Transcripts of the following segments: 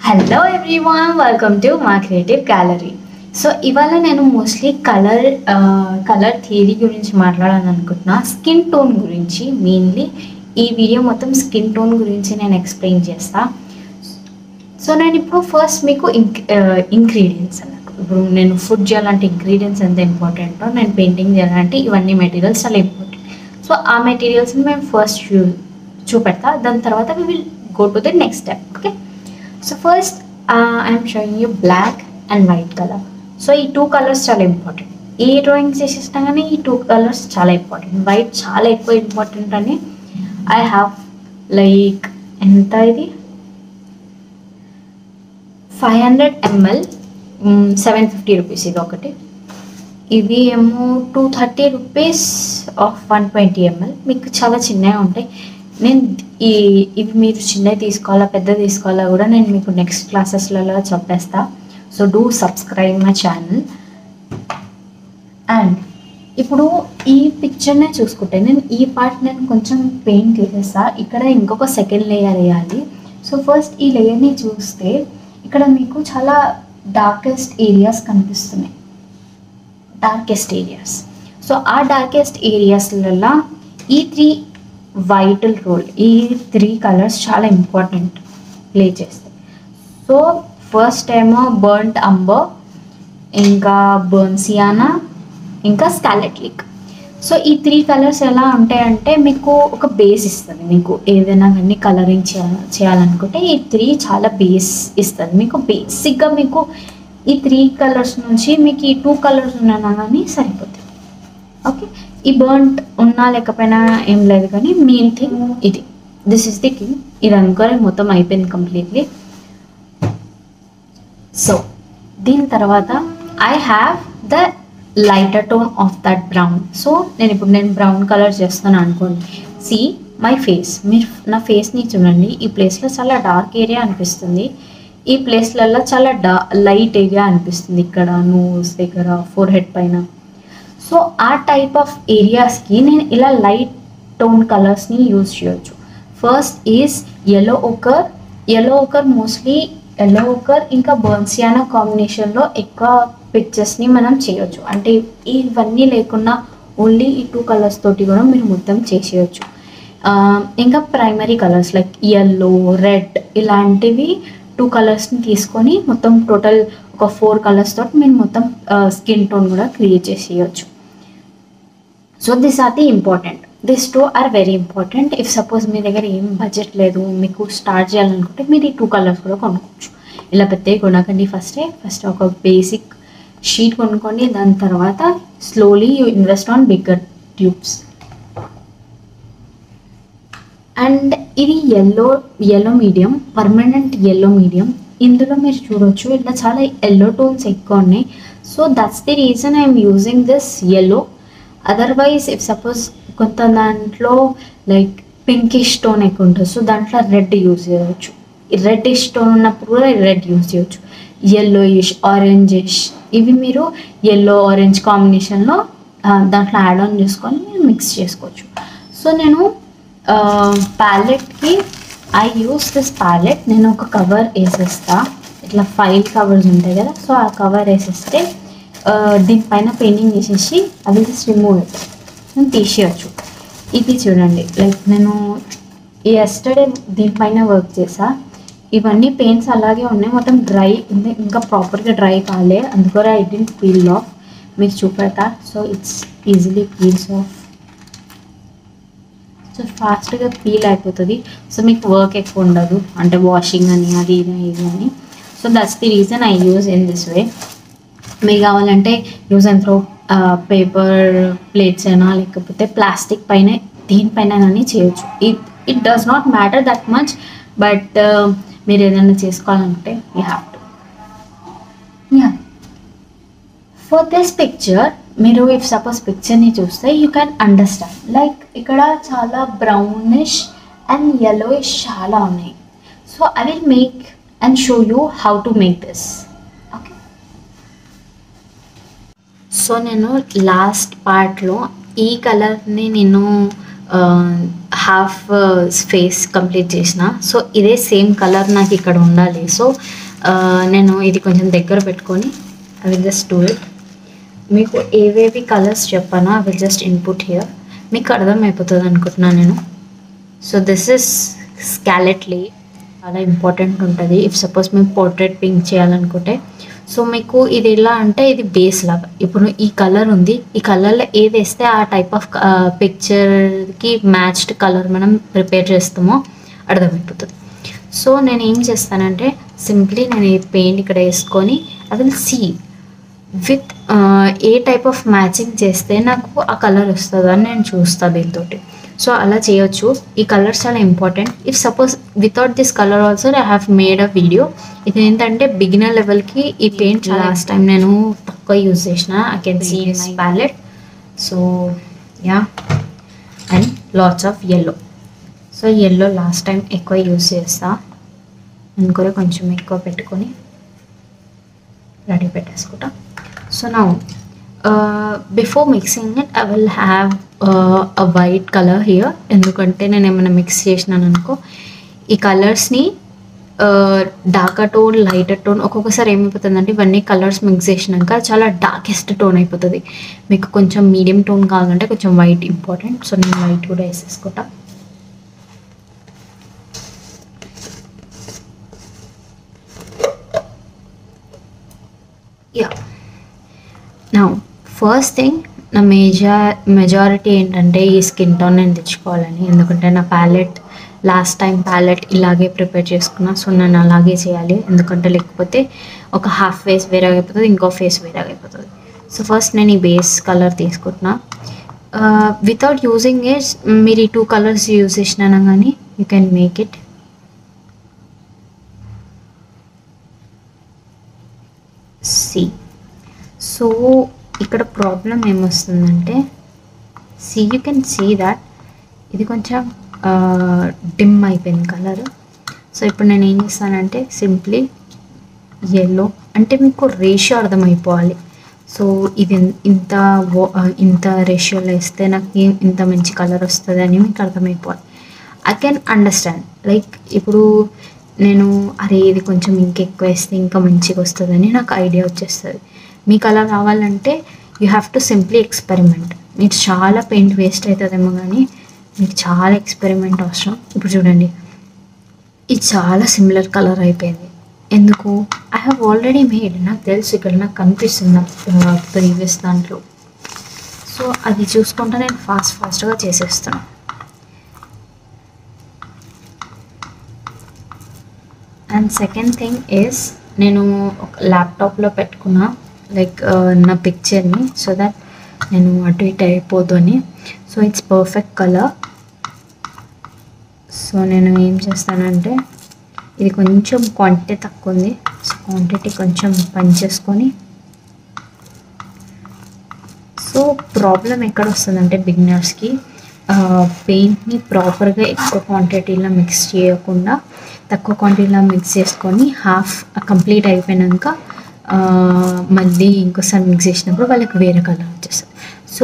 Hello everyone, welcome to మా creative gallery. So ఇవాళ నేను మోస్ట్లీ కలర్ థియరీ గురించి మాట్లాడాలని అనుకుంటున్నా. స్కిన్ టోన్ గురించి మెయిన్లీ ఈ వీడియో మొత్తం స్కిన్ టోన్ గురించి నేను ఎక్స్ప్లెయిన్ చేస్తా. సో నేను ఇప్పుడు ఫస్ట్ మీకు ఇంగ్రీడియంట్స్ అన్నట్టు, ఇప్పుడు నేను ఫుడ్ చేయాలంటే ఇంగ్రీడియంట్స్ ఎంత ఇంపార్టెంటో, నేను పెయింటింగ్ చేయాలంటే ఇవన్నీ మెటీరియల్స్ చాలా ఇంపార్టెంట్. సో ఆ మెటీరియల్స్ని మేము ఫస్ట్ చూపెడతా, దాని తర్వాత we will go to the next step. Okay, so first I am showing you black and white color. So ఈ టూ కలర్స్ చాలా ఇంపార్టెంట్. ఏ డ్రాయింగ్ చేసేసినా కానీ ఈ టూ కలర్స్ చాలా ఇంపార్టెంట్. వైట్ చాలా ఎక్కువ ఇంపార్టెంట్ అని ఐ హ్యావ్ లైక్ ఎంత ఇది 500 ml 750 రూపీస్ ఇది ఒకటి. ఇవి ఏమో 230 రూపీస్ ఆఫ్ 120 ml. మీకు చాలా చిన్నగా ఉంటాయి. నేను ఇవి మీరు చిన్నవి తీసుకోవాలా పెద్ద తీసుకోవాలా కూడా నేను మీకు నెక్స్ట్ క్లాసెస్లలో చెప్పేస్తా. So do subscribe my channel. And ఇప్పుడు ఈ పిక్చర్నే చూసుకుంటే నేను ఈ పార్ట్ నేను కొంచెం పెయింట్ వేసేస్తా. ఇక్కడ ఇంకొక సెకండ్ లేయర్ వేయాలి. సో ఫస్ట్ ఈ లేయర్ని చూస్తే ఇక్కడ మీకు చాలా డార్కెస్ట్ ఏరియాస్ కనిపిస్తున్నాయి. Darkest areas. సో ఆ డార్కెస్ట్ ఏరియాస్లలో ఈ వైటల్ రోల్, ఈ 3 కలర్స్ చాలా ఇంపార్టెంట్ ప్లే చేస్తాయి. సో ఫస్ట్ ఏమో బర్న్ట్ అంబర్, ఇంకా బర్న్ సియానా, ఇంకా స్కాలెట్ లీక్. సో ఈ 3 కలర్స్ ఎలా ఉంటాయంటే మీకు ఒక బేస్ ఇస్తుంది. మీకు ఏదైనా కానీ కలరింగ్ చేయాలనుకుంటే ఈ 3 చాలా బేస్ ఇస్తుంది మీకు. బేసిక్గా మీకు ఈ 3 కలర్స్ నుంచి మీకు ఈ 2 కలర్స్ ఉన్నా కానీ సరిపోతుంది. ఓకే, ఈ బర్న్ట్ ఉన్నా లేకపోయినా ఏం లేదు, కానీ మెయిన్ థింగ్ ఇది. This is the king. ఇది అనుకోని మొత్తం అయిపోయింది కంప్లీట్లీ. సో దీని తర్వాత I have the lighter tone of that brown. So నేను బ్రౌన్ కలర్ చేస్తాను అనుకోండి. సి మై ఫేస్, మీరు నా ఫేస్ని చూడండి. ఈ ప్లేస్లో చాలా డార్క్ ఏరియా అనిపిస్తుంది, ఈ ప్లేస్లలో చాలా లైట్ ఏరియా అనిపిస్తుంది. ఇక్కడ నోస్ దగ్గర, ఫోర్ హెడ్ పైన. సో ఆ టైప్ ఆఫ్ ఏరియాస్కి నేను ఇలా లైట్ టోన్ కలర్స్ని యూజ్ చేయొచ్చు. First is yellow ochre mostly yellow ochre ఇంకా బర్న్సియానా కాంబినేషన్లో ఎక్కువ పిక్చర్స్ని మనం చేయొచ్చు. అంటే ఇవన్నీ లేకుండా ఓన్లీ ఈ 2 కలర్స్ తోటి కూడా మీరు మొత్తం చేసేయచ్చు. ఇంకా primary colours like yellow, red ఇలాంటివి 2 కలర్స్ని తీసుకొని మొత్తం టోటల్ ఒక 4 కలర్స్ తోటి మీరు మొత్తం స్కిన్ టోన్ కూడా క్రియేట్ చేసేయచ్చు. So this are the important. This 2 are very important. If suppose మీ దగ్గర ఏం బడ్జెట్ లేదు, మీకు స్టార్ట్ చేయాలనుకుంటే మీరు ఈ 2 కలర్స్ కూడా కొనుక్కోవచ్చు. ఇలా పెద్దవి కొనకండి. ఫస్ట్ ఒక బేసిక్ షీట్ కొనుక్కోండి. దాని తర్వాత slowly you invest on bigger tubes. And ఇది yellow medium, permanent yellow medium. ఇందులో మీరు చూడవచ్చు ఇలా చాలా ఎల్లో టోన్స్ ఎక్కువ ఉన్నాయి. So that's the reason I'm using this yellow. Otherwise if suppose కొంత దాంట్లో లైక్ పింకిష్ టోన్ ఎక్కువ ఉంటుంది, సో దాంట్లో రెడ్ యూజ్ చేయవచ్చు. రెడ్డిష్ టోన్ ఉన్నప్పుడు కూడా రెడ్ యూజ్ చేయవచ్చు. ఎల్లోయిష్, ఆరెంజిష్, ఇవి మీరు ఎల్లో ఆరెంజ్ కాంబినేషన్లో దాంట్లో యాడ్ ఆన్ చేసుకొని మీరు మిక్స్ చేసుకోవచ్చు. సో నేను ప్యాలెట్కి ఐ యూస్ దిస్ ప్యాలెట్. నేను ఒక కవర్ వేసేస్తా. ఇట్లా 5 కవర్స్ ఉంటాయి కదా, సో ఆ కవర్ వేసేస్తే దీనిపైన పెయింటింగ్ వేసేసి అది జస్ట్ రిమూవ్ అవుతుంది, నేను తీసేయచ్చు. ఇది చూడండి, లైక్ నేను ఎస్టర్డే దీనిపైన వర్క్ చేసా. ఇవన్నీ పెయింట్స్ అలాగే ఉన్నాయి, మొత్తం డ్రై ఉంది, ఇంకా ప్రాపర్గా డ్రై కాలే, అందుకని ఐ డిడ్ంట్ పీల్ ఆఫ్. మీకు చూపెడతా. So it's easily peels off. So ఫాస్ట్గా పీల్ అయిపోతుంది. సో మీకు వర్క్ ఎక్కువ ఉండదు, అంటే వాషింగ్ అని అది ఇది అని. So that's the reason I use in this way. మీకు కావాలంటే use and throw paper plates అయినా లేకపోతే ప్లాస్టిక్ పైన దీనిపైన అని చేయొచ్చు. It does not matter that much, but మీరు ఏదైనా చేసుకోవాలంటే you have to. For this picture మీరు ఇఫ్ సపోజ్ పిక్చర్ని చూస్తే యూ క్యాన్ అండర్స్టాండ్. లైక్ ఇక్కడ చాలా బ్రౌనిష్ అండ్ yellowish చాలా ఉన్నాయి. So I will make and show you how to make this. Okay, so నేను లాస్ట్ పార్ట్లో ఈ కలర్ని నేను హాఫ్ ఫేస్ కంప్లీట్ చేసిన. సో ఇదే సేమ్ కలర్ నాకు ఇక్కడ ఉండాలి. సో నేను ఇది కొంచెం దగ్గర పెట్టుకొని I will just do it. మీకు ఏవేవి కలర్స్ చెప్పానో I will just input here. మీకు అర్థమైపోతుంది అనుకుంటున్నాను నేను. సో దిస్ ఇస్ స్కాలెట్ లే, చాలా ఇంపార్టెంట్ ఉంటుంది ఇఫ్ సపోజ్ మేము పోర్ట్రేట్ పింక్ చేయాలనుకుంటే. సో మీకు ఇది ఎలా అంటే ఇది బేస్ లాగా. ఇప్పుడు ఈ కలర్ ఉంది, ఈ కలర్లో ఏది వేస్తే ఆ టైప్ ఆఫ్ పిక్చర్కి మ్యాచ్డ్ కలర్ మనం ప్రిపేర్ చేస్తామో అర్థమైపోతుంది. సో నేను ఏం చేస్తానంటే సింప్లీ నేను ఈ పెయింట్ ఇక్కడ వేసుకొని I will see with a type of matching చేస్తే నాకు ఆ కలర్ వస్తుందో అని నేను చూస్తాను దీంతో. సో అలా చేయొచ్చు. ఈ కలర్స్ చాలా important. If suppose without this colour also I have made a video. ఇది ఏంటంటే బిగినర్ లెవెల్కి ఈ పెయింట్ లాస్ట్ టైం నేను తక్కువ యూజ్ చేసిన. I can see my palette. So yeah, and lots of yellow. So yellow last time ఎక్కువ use చేస్తా అనుకుని కొంచెం ఎక్కువ పెట్టుకొని రెడీ పెట్టేసుకుంటా. So now before mixing it I will have a white color here. ఎందుకంటే నేను ఏమైనా మిక్స్ చేసినాను అనుకో ఈ కలర్స్ని డార్కర్ టోన్, లైటర్ టోన్, ఒక్కొక్కసారి ఏమైపోతుంది అంటే ఇవన్నీ కలర్స్ మిక్స్ చేసినాక చాలా డార్కెస్ట్ టోన్ అయిపోతుంది. మీకు కొంచెం మీడియం టోన్ కావాలంటే కొంచెం వైట్ ఇంపార్టెంట్. సో నేను వైట్ కూడా వేసేసుకుంటా. యా, నౌ ఫస్ట్ థింగ్ నా మెజారిటీ ఏంటంటే ఈ స్కిన్ టోన్ నేను తెచ్చుకోవాలని. ఎందుకంటే నా ప్యాలెట్ లాస్ట్ టైం ప్యాలెట్ ఇలాగే ప్రిపేర్ చేసుకున్నా. సో నేను అలాగే చేయాలి. ఎందుకంటే లేకపోతే ఒక హాఫ్ ఫేస్ వేరే అయిపోతుంది, ఇంకో ఫేస్ వేరే అయిపోతుంది. సో ఫస్ట్ నేను ఈ బేస్ కలర్ తీసుకుంటున్నా. వితౌట్ యూజింగ్ ఇట్ మీరు ఈ 2 కలర్స్ యూజ్ చేసినా కానీ you can make it. See, so ఇక్కడ ప్రాబ్లం ఏమొస్తుందంటే యూ కెన్ సీ దాట్ ఇది కొంచెం డిమ్ అయిపోయింది కలర్. సో ఇప్పుడు నేను ఏం చేస్తానంటే సింప్లీ ఎల్లో, అంటే మీకు రేషియో అర్థమైపోవాలి. సో ఇది ఇంత రేషియోలో వేస్తే నాకు ఇంత మంచి కలర్ వస్తుంది అని మీకు అర్థమైపోవాలి. I can understand. లైక్ ఇప్పుడు నేను అరే ఇది కొంచెం ఇంకెక్కువ వేస్తే ఇంకా మంచిగా వస్తుందని నాకు ఐడియా వచ్చేస్తుంది. మీకు అలా రావాలంటే you have to simply experiment. మీకు చాలా పెయింట్ వేస్ట్ అవుతుందేమో కానీ మీకు చాలా ఎక్స్పెరిమెంట్ అవసరం. ఇప్పుడు చూడండి ఇది చాలా సిమిలర్ కలర్ అయిపోయింది. ఎందుకు? I have already made. నాకు తెలుసు, ఇక్కడ నాకు కనిపిస్తుంది ప్రీవియస్ దాంట్లో. సో అది చూసుకుంటా నేను ఫాస్ట్గా చేసేస్తాను. అండ్ సెకండ్ థింగ్ ఈజ్ నేను ఒక ల్యాప్టాప్లో పెట్టుకున్నా లైక్ నా పిక్చర్ని, సో దట్ నేను అటు ఇటు అయిపోదు అని. So it's perfect colour. So నేను ఏం చేస్తానంటే ఇది కొంచెం క్వాంటిటీ తక్కువ ఉంది. సో క్వాంటిటీ కొంచెం పంచేసుకొని. సో ప్రాబ్లం ఎక్కడ వస్తుందంటే బిగినర్స్కి పెయింట్ని ప్రాపర్గా ఎక్కువ క్వాంటిటీలో మిక్స్ చేయకుండా తక్కువ క్వాంటిటీలో మిక్స్ చేసుకొని హాఫ్ కంప్లీట్ అయిపోయాక మళ్ళీ ఇంకోసారి మిక్స్ చేసినప్పుడు వాళ్ళకి వేరే కలర్ వచ్చేస్తుంది. So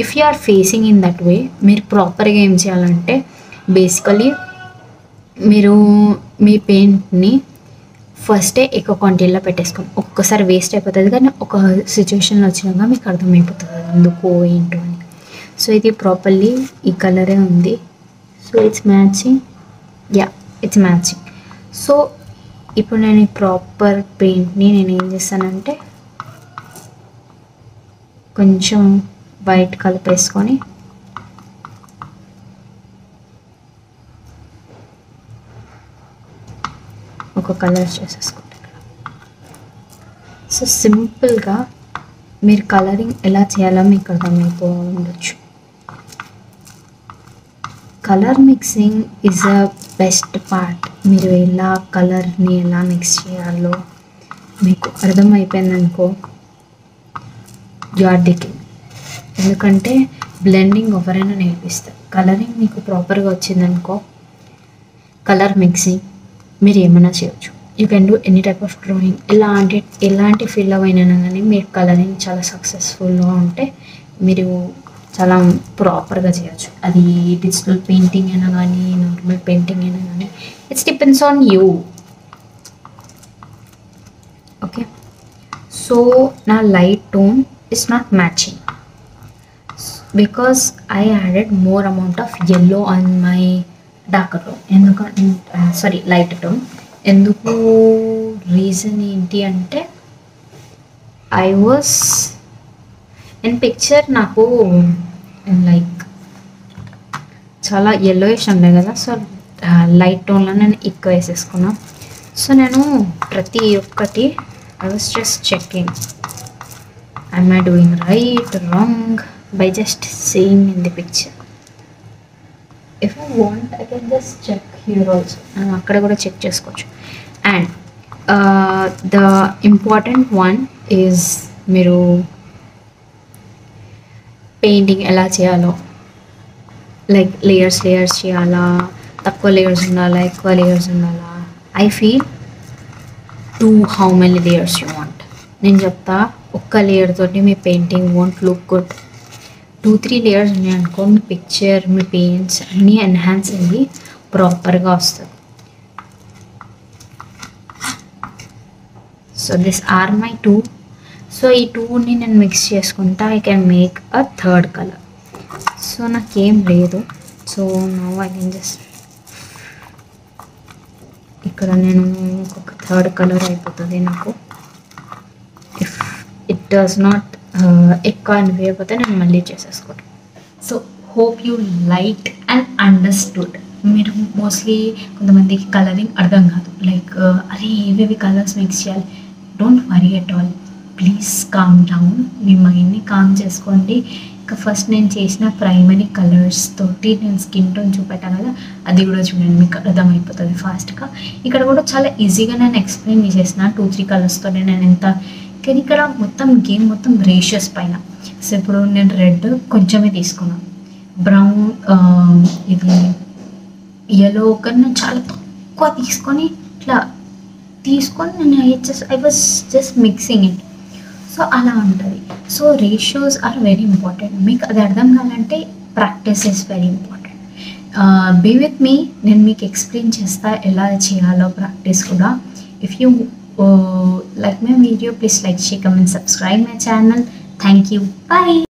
if you are facing in that way మీరు ప్రాపర్గా ఏం చేయాలంటే బేసికలీ మీరు మీ పెయింట్ని ఫస్టే ఎక్కువ క్వాంటిటీలో పెట్టేసుకోండి. ఒక్కొక్కసారి వేస్ట్ అయిపోతుంది కానీ ఒక సిచ్యువేషన్లో వచ్చినాక మీకు అర్థమైపోతుంది ఎందుకు ఏంటో అని. సో ఇది ప్రాపర్లీ ఈ కలరే ఉంది. So it's matching. Yeah, it's matching. So ఇప్పుడు నేను ఈ ప్రాపర్ పెయింట్ని నేను ఏం చేస్తానంటే కొంచెం వైట్ కలిపేసుకొని ఒక కలర్ చేసేసుకుంటాను. సో సింపుల్గా మీరు కలరింగ్ ఎలా చేయాలో మీకు అర్థమైపో ఉండొచ్చు. Colour mixing is a best part. మీరు ఎలా కలర్ని ఎలా మిక్స్ చేయాలో మీకు అర్థమైపోయిందనుకో యు ఆర్ ది కింగ్. ఎందుకంటే బ్లెండింగ్ ఎవరైనా నేర్పిస్తారు. కలరింగ్ మీకు ప్రాపర్గా వచ్చిందనుకో కలర్ మిక్సింగ్ మీరు ఏమైనా చేయొచ్చు. You can do any type of drawing. ఎలాంటి ఫీల్డ్ అయినా కానీ మీరు కలరింగ్ చాలా సక్సెస్ఫుల్గా ఉంటే మీరు చాలా ప్రాపర్గా చేయొచ్చు. అది డిజిటల్ పెయింటింగ్ అయినా కానీ నార్మల్ పెయింటింగ్ అయినా కానీ it's depends on you. Okay, so నా light tone is not matching because I added more amount of yellow on my darker tone. ఎందుకంటే లైట్ టోన్. ఎందుకు రీజన్ ఏంటి అంటే ఐ వాస్ ఇన్ పిక్చర్ నాకు like చాలా yellowish ఉండే కదా, so light టోన్లో నేను ఎక్కువ వేసేసుకున్నాను. సో నేను ప్రతి ఒక్కటి I was just checking am I doing right or wrong by just seeing in the picture. If I want I can just check here also, అక్కడ కూడా చెక్ చేసుకోవచ్చు. And the important one is మీరు painting ఎలా చేయాలో, like layers చేయాలా, తక్కువ layers ఉండాలా, ఎక్కువ లేయర్స్ ఉండాలా. I feel to how many layers you want. నేను చెప్తా, ఒక్క లేయర్ తోటి మీ painting won't look good. 2-3 layers ఉన్నాయి అనుకో, మీ పిక్చర్ మీ పెయింట్స్ అన్నీ ఎన్హాన్స్ అయ్యి ప్రాపర్గా వస్తుంది. So this are my 2. So ఈ 2ని నేను మిక్స్ చేసుకుంటా, I can make a third colour. So నాకేం లేదు. So now I can just ఇక్కడ నేను ఇంకొక థర్డ్ కలర్ అయిపోతుంది నాకు. ఇఫ్ ఇట్ డస్ నాట్ ఎక్కువ అనిపించకపోతే నేను మళ్ళీ చేసేసుకోవడం. So hope you like and understood. మీరు మోస్ట్లీ కొంతమందికి కలరింగ్ అర్థం కాదు, లైక్ అరే ఏవేవి కలర్స్ మిక్స్ చేయాలి. Don't worry at all, please calm down. మీ మైండ్ని కామ్ చేసుకోండి. ఇంకా ఫస్ట్ నేను చేసిన ప్రైమరీ కలర్స్ తోటి నేను స్కిన్ టోన్ చూపెట్టాను కదా, అది కూడా చూడండి, మీకు అర్థమైపోతుంది ఫాస్ట్గా. ఇక్కడ కూడా చాలా ఈజీగా నేను ఎక్స్ప్లెయిన్ చేసేసిన 2-3 కలర్స్తోనే నేను ఎంత. కానీ ఇక్కడ మొత్తం గేమ్ మొత్తం రేషియోస్ పైన. సో ఇప్పుడు నేను రెడ్ కొంచెమే తీసుకున్నాను, బ్రౌన్ ఇది yellow కన్నా చాలా తక్కువ తీసుకొని ఇట్లా తీసుకొని నేను I was just mixing it. So అలా ఉంటుంది. So ratios are very important. మీకు అది అర్థం కావాలంటే practice is very important. Be with me, నేను మీకు ఎక్స్ప్లెయిన్ చేస్తా ఎలా చేయాలో ప్రాక్టీస్ కూడా. If you like my video, please like, share, comment, subscribe my channel. Thank you. Bye.